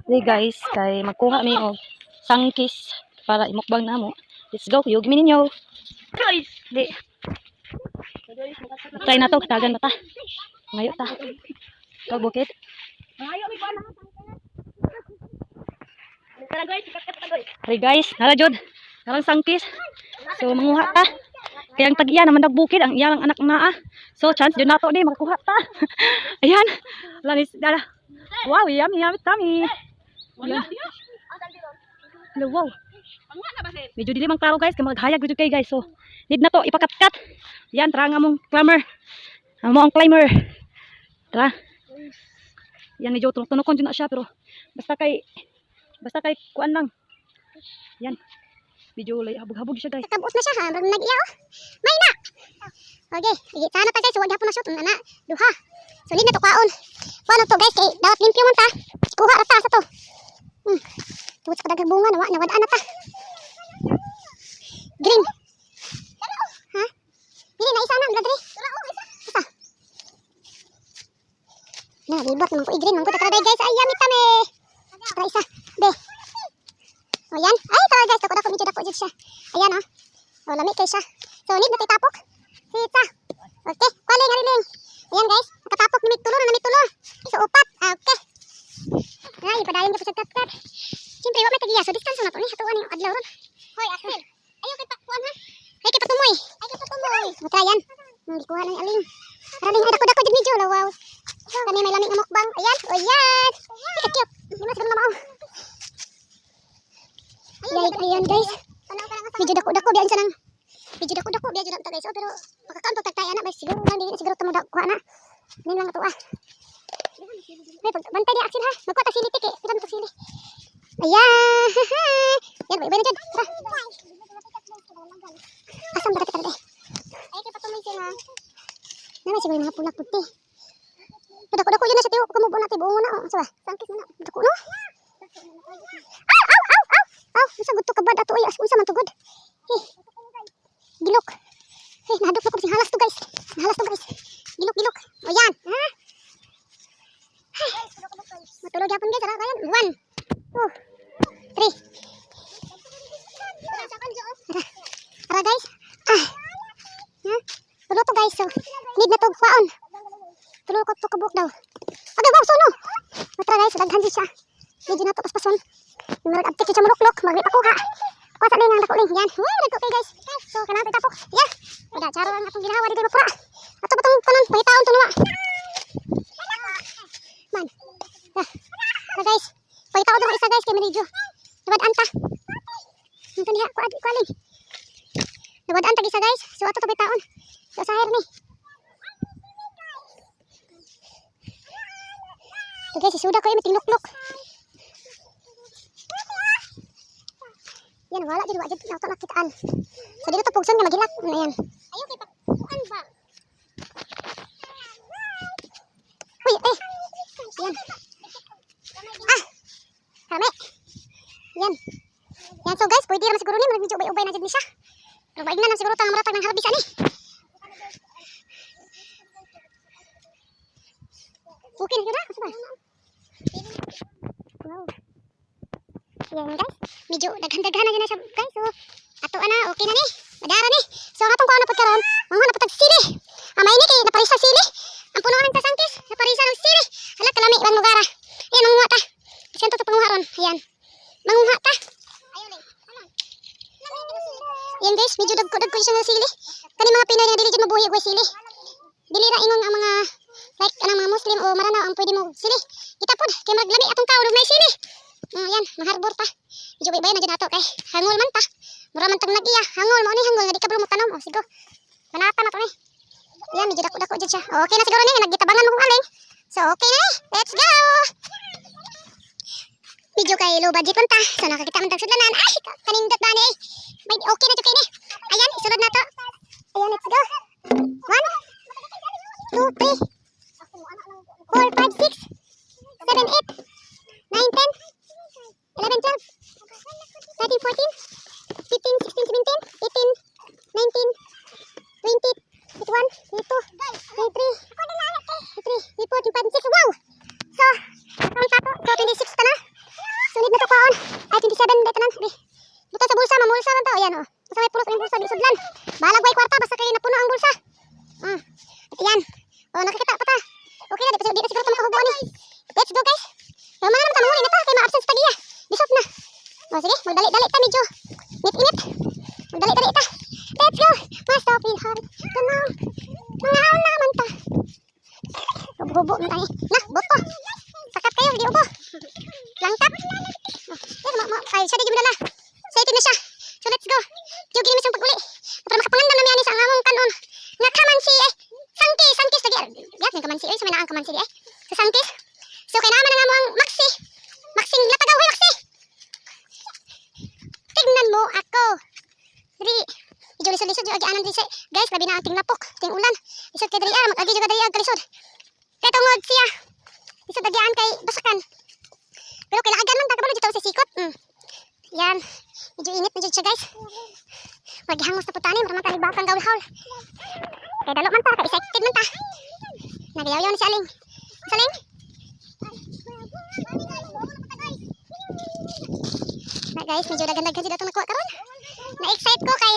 Hey guys, kay magkuha mi og sangkis para imukbang namo. Let's go, yug mi ninyo. Guys, di. Try na to, tagan ba ta? Ngayo ta. Kag bukid. Ngayo mi pa na. Tara guys, sikat ka guys. Hey guys, nara jud. Karang sangkis. So manguha ta. Kaya ang tag-iya naman nagbukid ang iyang anak naa. So chance jud nato ni magkuha ta. Ayan. Lanis dala. Wow, yummy, yummy, tummy. Wala. Hello, wow. Ang na ba sir? Medyo dili man klaro guys, kay maghayag gud kay guys. So, need na to ipakatkat. Yan, tara nga mong climber. Amo ang climber. Tara. Yan medyo tunukon jud na siya pero basta kay kuan lang. Yan. Medyo lay habog-habog siya guys. Kabus na siya ha, bag nag-iya oh. May na. Okay, sana ta guys, wag hapon na shoot na duha. Solid na to kaon. Paano to guys, kay dapat limpyo man ta. Kuha ra ta sa to. Tuwat sa kadagang bunga nawadaan na ta. Green. Ha? Dili na isa na, dali. Isa. Na, libot naman ko i-green man ko ta guys. Ay, yummy kami. Tara isa. Be. O yan. Ay, tawa guys, dako medyo dako jud siya. Ayan oh. O lami kay siya. So need na tapok. Sita. Okay, kwali nga riling. Ayan guys, nakatapok ni tulo na tulo. So upat. Okay. Ay, padayon ka sa kat-kat. Siyempre, wag may tagiya. So distance na to ni hatuan yung adlaw ron. Hoy, Asil. Ayo kay pakuan ha. Ay kay patumoy. Mata yan. Hindi kuha na yung aling. Raling ay dako-dako jud medyo lawaw. Kami may lamig na mukbang. Ayan. O yan. Ay, cute. Di mas ganun mamaw. Ayan guys. Medyo dako-dako biyan sa nang. Medyo dako-dako biyan jud ta guys. Oh, pero makakaon to tagtay ana ba siguro man dili siguro tamo kuha na. Nin lang to ah. May bantay di aksin ha. Magkuha ta sili tike. Piram to sili. Ayan. Yan, iba na dyan. Tara. Asam ba kita deh. Ay, kaya patuloy siya nga. Naman siguro yung mga pulak puti. Dako-dako yun na sa tiyo. Kumubo na tiyo. Buong na. Saba, sangkis mo na. Dako no? Aw, aw, aw, aw. Aw, nasa gud to kabad ato. Ay, unsa man to good. Gilok. Nahadok na ko si halas to guys. Halas to guys. Gilok, gilok. O yan. Ha? Matulog yapon guys. Tara, kayan. 1, 2, 3. Tara guys. Tulo to guys. So, need na to kwaon. Tulo ko to kabuk daw. Okay, wow, suno. Tara guys, daghan siya. Medyo na to paspason. Marag abtik siya maluklok. Maglit ako ha. Kuha sa lingang dako ling. Yan. Wow, nagko kay guys. So, kanang tapok. Yeah. Wala, charo ang atong ginawa dito mapura. Ato pa tong tanan, pangitaon to nawa. Man. Tara guys. Pangitaon to isa guys kay medyo. Nawadaan ta. Ito niya, kualing. Nawadaan ta isa guys. So, ato to pangitaon. So, sahir ni. Ito guys, isuda ko yung tinglok-lok. Yan, wala dyan, wala dyan, nakitaan. So, dito to pugson nga maghilat. Ayan. Ayaw kay pakuan ba? Uy, yan. Kami. Yan. Yan, so guys, pwede naman siguro ni, medyo ubay-ubay na dyan ni siya. Pero baig na siguro tang maratag ng harbisan ni. Okay na yun na, wow. Yan guys, medyo daghan-daghan na yun na siya guys. So, ato na, okay na ni. Madara ni. So, ang atong kuha na pagkaroon, mga napatag sili. Amay ni kay naparisa sili. Ang puno ng tasangkis, naparisa ng sili. Hala, kalami, ibang lugar ah. Ayan, manguha ta. Kasi ito panguha ron. Ayan. Manguha ta. Ayan guys, medyo dagko siya ng sili. Kani mga Pinoy na dili dyan mabuhi ko sili. Dili ra ingon ang mga like anang mga Muslim o maranaw ang pwede mo sili. Kita pod kay maglami atong kaon may sili. Ayan, maharbor ta. Medyo bay na dyan ato kay hangol man ta. Mura man tag nag-iya. Hangol mo ni hangol nga di ka bro mo tanom. O sigo. Panata na to ni. Ayan, medyo dako-dako dyan siya. Okay na siguro ni naggitabangan mo kung aling. So okay na ni. Let's go. Medyo kay low budget man ta. So nakakita man tag sudlanan. Ay, kanindot ba ni? May okay na to kay ni. Ayan, isunod na to. Ayan, let's go. 1, 2, 3, 4, 5, 6, 7, 8, 9, 10, 11, 12, 13, 14, 15, 16, 17, 18, 19, 20, 21, 22, 23, 24, 25, 26. Wow! So, ang tato. So, 26 ka na. ko ni. Let's go guys. Yung mga naman tamangunin na ta kay ma-absent sa tagiya. Bisop na. O sige, magdali-dali ta medyo. Init-init. Magdali-dali ta. Let's go. Master Pilhari. Tanaw. Mga naman ta. Hubo-hubo na tayo. Nah, boto. Sakat kayo, di ubo. Langkat. Ay, siya di dala. Excited na siya. So let's go. Diyo gini misang pag-uli. Para makapangandam na miyanis ang among kanon. Nga kamansi eh. Sangkis lagi. Yak ng kamansi. Sa may naang kamansi di eh. Sa sangkis. So kay naman ang among Maxi. Maxing latagaw. Hoy Maxi. Tingnan mo ako. Diri. Medyo lisod-lisod yung agianan din siya. Guys, labi na ang tinglapok. Ting ulan. Lisod kay diri ah. Mag-agi juga diri ang kalisod. Kay tungod siya. Lisod agian kay basakan. Pero kailangan man takabalo dito sa sikot. Yan. Medyo init na siya guys. Maghihangos na putani. Maramang talibakang gawin haul. Kaya dalo man ta. Kaya excited man ta. Nagayaw-yaw na si Aling. Saling? Na guys, medyo dagan-dagan sila itong nakuha karon. Na-excite ko kay